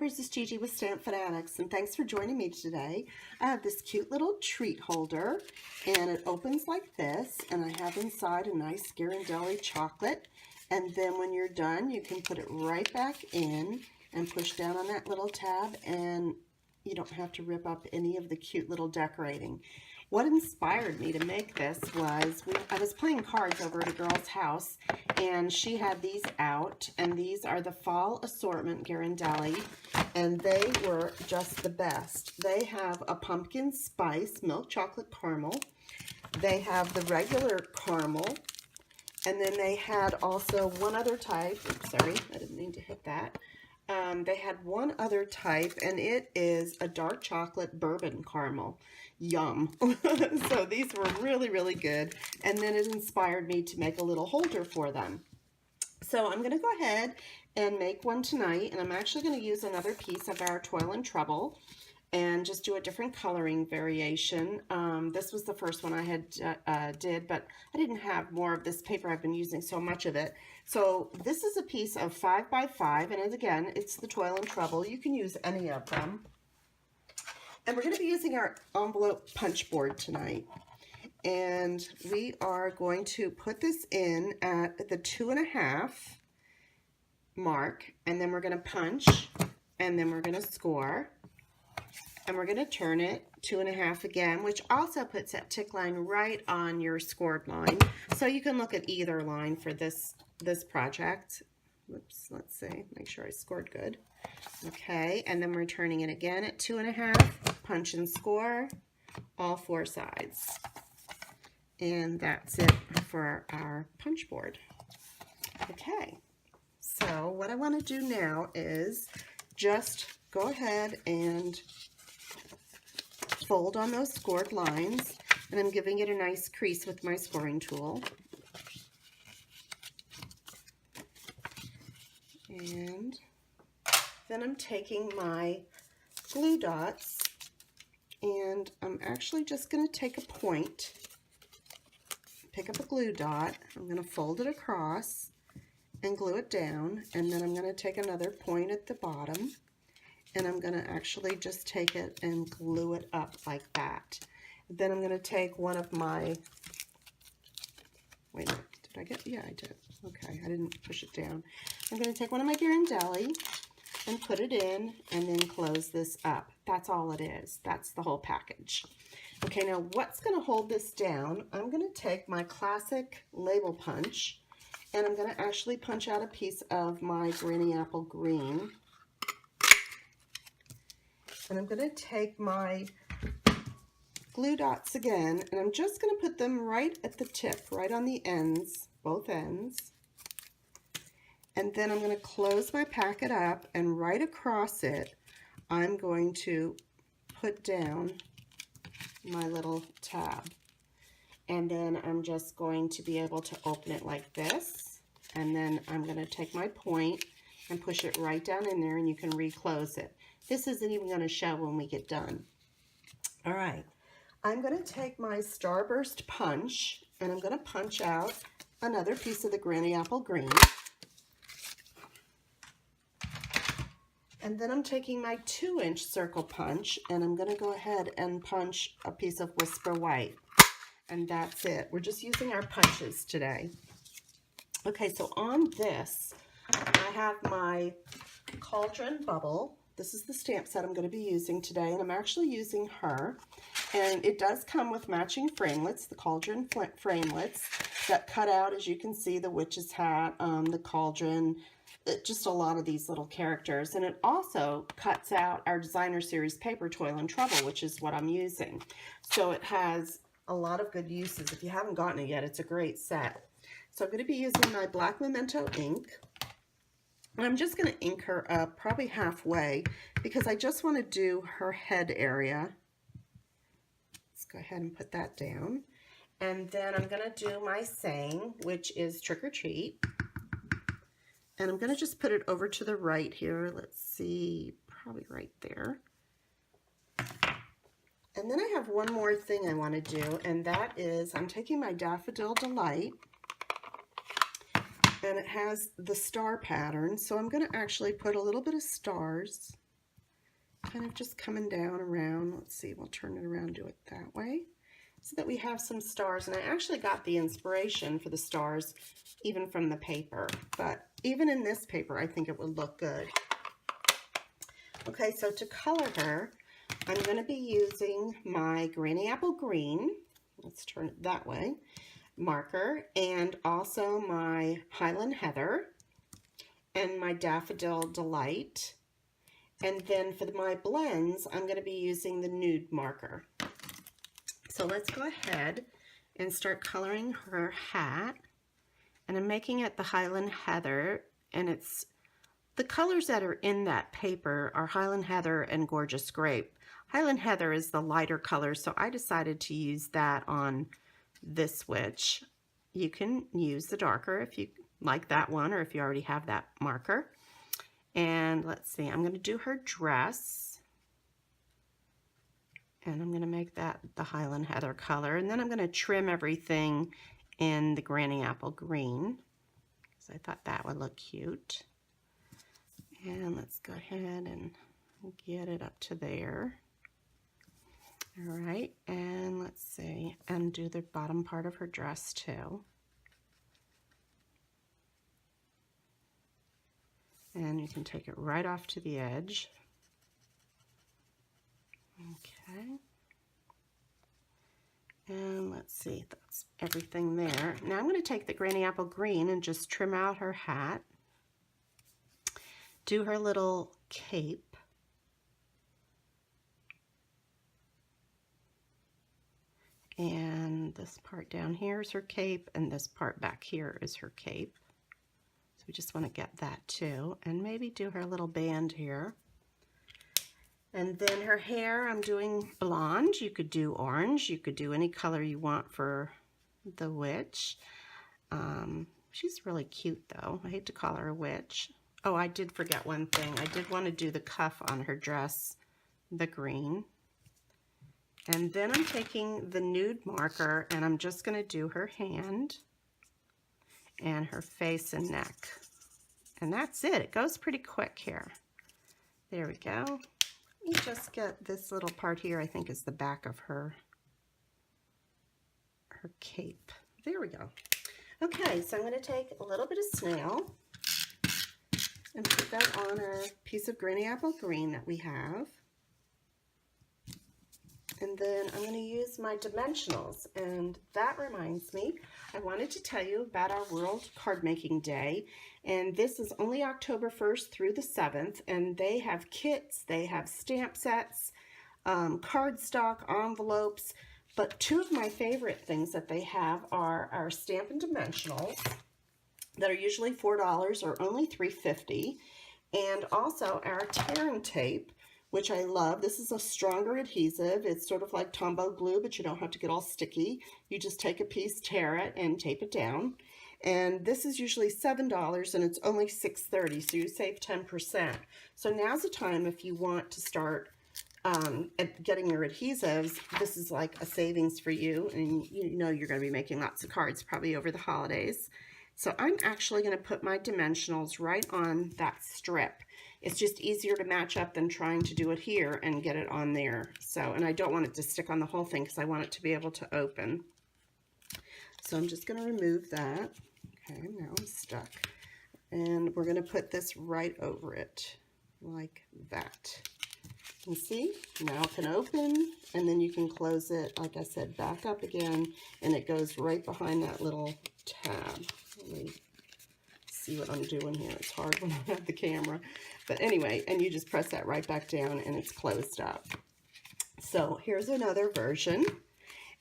coworkers, it's Gigi with Stampfunatics, and thanks for joining me today. I have this cute little treat holder, and it opens like this, and I have inside a nice Ghirardelli chocolate, and then when you're done, you can put it right back in and push down on that little tab, and you don't have to rip up any of the cute little decorating. What inspired me to make this was, I was playing cards over at a girl's house, and she had these out, and these are the fall assortment Ghirardelli, and they were just the best. They have a pumpkin spice milk chocolate caramel, they have the regular caramel, and then they had also one other type. Oops, sorry, I didn't mean to hit that. They had one other type, and it is a dark chocolate bourbon caramel. Yum. So these were really, really good. And then it inspired me to make a little holder for them. So I'm going to go ahead and make one tonight. And I'm actually going to use another piece of our Toil and Trouble and just do a different coloring variation. This was the first one I had did, but I didn't have more of this paper. I've been using so much of it. So this is a piece of 5 by 5, and again, it's the Toil and Trouble. You can use any of them. And we're going to be using our envelope punch board tonight. And we are going to put this in at the 2.5 mark, and then we're going to punch, and then we're going to score. And we're going to turn it 2.5 again, which also puts that tick line right on your scored line. So you can look at either line for this project. Whoops, let's see, make sure I scored good. Okay, and then we're turning it again at 2.5, punch and score, all 4 sides. And that's it for our punch board. Okay, so what I want to do now is just go ahead and fold on those scored lines, and I'm giving it a nice crease with my scoring tool. And then I'm taking my glue dots, and I'm actually just going to take a point, pick up a glue dot, I'm going to fold it across and glue it down, and then I'm going to take another point at the bottom, and I'm going to actually just take it and glue it up like that. Then I'm going to take one of my, wait a minute, did I get, yeah I did, okay, I didn't push it down. I'm going to take one of my Ghirardelli and put it in and then close this up. That's all it is. That's the whole package. Okay, now what's going to hold this down? I'm going to take my classic label punch, and I'm going to actually punch out a piece of my Granny Apple Green. And I'm going to take my glue dots again, and I'm just going to put them right at the tip, right on the ends, both ends. And then I'm going to close my packet up, and right across it, I'm going to put down my little tab. And then I'm just going to be able to open it like this. And then I'm going to take my point and push it right down in there, and you can reclose it. This isn't even going to show when we get done. All right, I'm going to take my Starburst punch, and I'm going to punch out another piece of the Granny Apple Green. And then I'm taking my 2-inch circle punch, and I'm going to go ahead and punch a piece of Whisper White. And that's it. We're just using our punches today. Okay, so on this, I have my Cauldron Bubble. This is the stamp set I'm going to be using today, and I'm actually using her. And it does come with matching framelits, the Cauldron framelits that cut out, as you can see, the witch's hat, the cauldron, just a lot of these little characters. And it also cuts out our designer series paper, Toil and Trouble, which is what I'm using. So it has a lot of good uses. If you haven't gotten it yet, it's a great set. So I'm going to be using my black Memento ink. And I'm just going to ink her up probably halfway because I just want to do her head area. Let's go ahead and put that down. And then I'm going to do my saying, which is trick or treat. And I'm going to just put it over to the right here. Let's see, probably right there. And then I have one more thing I want to do, and that is I'm taking my Daffodil Delight, and it has the star pattern, so I'm going to actually put a little bit of stars kind of just coming down around. Let's see, we'll turn it around, do it that way, so that we have some stars. And I actually got the inspiration for the stars even from the paper, but even in this paper, I think it would look good. Okay, so to color her, I'm going to be using my Granny Apple Green, let's turn it that way, marker, and also my Highland Heather and my Daffodil Delight. And then for my blends, I'm going to be using the nude marker. So let's go ahead and start coloring her hat. And I'm making it the Highland Heather, and it's the colors that are in that paper are Highland Heather and Gorgeous Grape. Highland Heather is the lighter color, so I decided to use that on this switch. You can use the darker if you like that one, or if you already have that marker. And let's see, I'm going to do her dress, and I'm going to make that the Highland Heather color, and then I'm going to trim everything in the Granny Apple Green, because I thought that would look cute. And let's go ahead and get it up to there. All right, and let's see, and do the bottom part of her dress too. And you can take it right off to the edge. Okay. And let's see, that's everything there. Now I'm going to take the Granny Apple Green and just trim out her hat. Do her little cape. And this part down here is her cape, and this part back here is her cape. So we just want to get that too, and maybe do her little band here. And then her hair, I'm doing blonde. You could do orange. You could do any color you want for the witch. She's really cute though. I hate to call her a witch. Oh, I did forget one thing. I did want to do the cuff on her dress, the green. And then I'm taking the nude marker, and I'm just going to do her hand and her face and neck. And that's it. It goes pretty quick here. There we go. Let me just get this little part here, I think is the back of her cape. There we go. Okay, so I'm going to take a little bit of snail and put that on our piece of Granny Apple Green that we have. And then I'm going to use my dimensionals, and that reminds me, I wanted to tell you about our World Card Making Day, and this is only October 1st through the 7th, and they have kits, they have stamp sets, cardstock, envelopes, but two of my favorite things that they have are our Stampin' Dimensionals that are usually $4 or only $3.50, and also our tearing tape, which I love. This is a stronger adhesive. It's sort of like Tombow glue, but you don't have to get all sticky. You just take a piece, tear it, and tape it down. And this is usually $7, and it's only $6.30, so you save 10%. So now's the time if you want to start getting your adhesives. This is like a savings for you, and you know you're going to be making lots of cards probably over the holidays. So I'm actually going to put my dimensionals right on that strip. It's just easier to match up than trying to do it here and get it on there. So, and I don't want it to stick on the whole thing because I want it to be able to open. So I'm just going to remove that. Okay, now I'm stuck. And we're going to put this right over it like that. You can see, now it can open, and then you can close it, like I said, back up again, and it goes right behind that little tab. Let me see what I'm doing here. It's hard when I have the camera. But anyway, and you just press that right back down and it's closed up. So here's another version.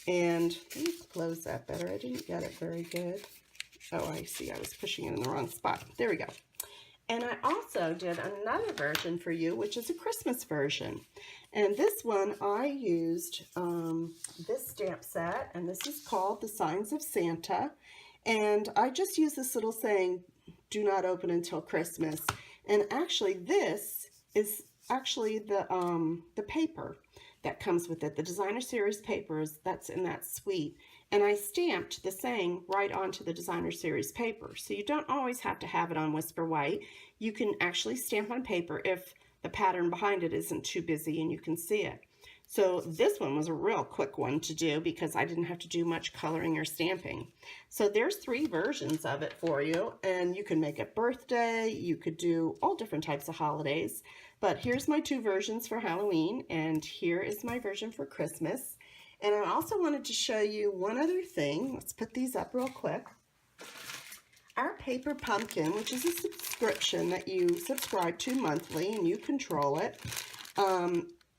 And let me close that better. I didn't get it very good. Oh, I see. I was pushing it in the wrong spot. There we go. And I also did another version for you, which is a Christmas version. And this one I used this stamp set, and this is called The Signs of Santa. And I just used this little saying, do not open until Christmas. And actually this is actually the paper that comes with it, the designer series papers that's in that suite. And I stamped the saying right onto the designer series paper. So you don't always have to have it on Whisper White. You can actually stamp on paper if the pattern behind it isn't too busy and you can see it. So this one was a real quick one to do because I didn't have to do much coloring or stamping. So there's 3 versions of it for you, and you can make it birthday, you could do all different types of holidays. But here's my 2 versions for Halloween, and here is my version for Christmas. And I also wanted to show you one other thing. Let's put these up real quick. Our paper pumpkin, which is a subscription that you subscribe to monthly and you control it.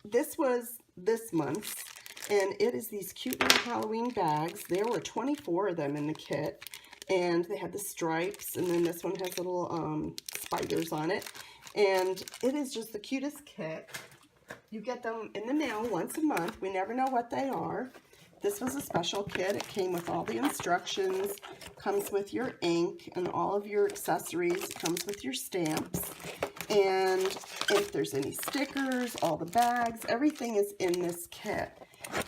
This was this month's, and it is these cute little Halloween bags. There were 24 of them in the kit, and they had the stripes, and then this one has little spiders on it, and it is just the cutest kit. You get them in the mail once a month. We never know what they are. This was a special kit. It came with all the instructions, comes with your ink and all of your accessories. It comes with your stamps. And if there's any stickers, all the bags, everything is in this kit.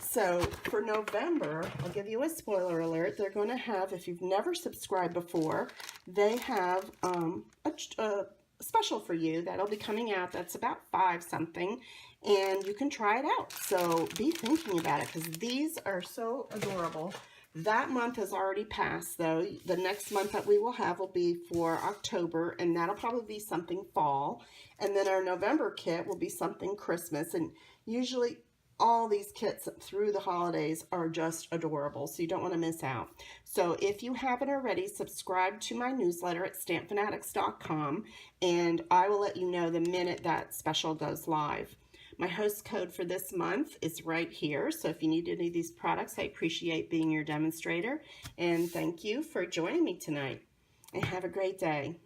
So for November, I'll give you a spoiler alert. They're going to have, if you've never subscribed before, they have a special for you that'll be coming out. That's about $5 something, and you can try it out. So be thinking about it because these are so adorable. That month has already passed, though. The next month that we will have will be for October, and that'll probably be something fall. And then our November kit will be something Christmas. And usually all these kits through the holidays are just adorable, so you don't want to miss out. So if you haven't already, subscribe to my newsletter at Stampfunatics.com, and I will let you know the minute that special goes live. My host code for this month is right here, so if you need any of these products, I appreciate being your demonstrator, and thank you for joining me tonight, and have a great day.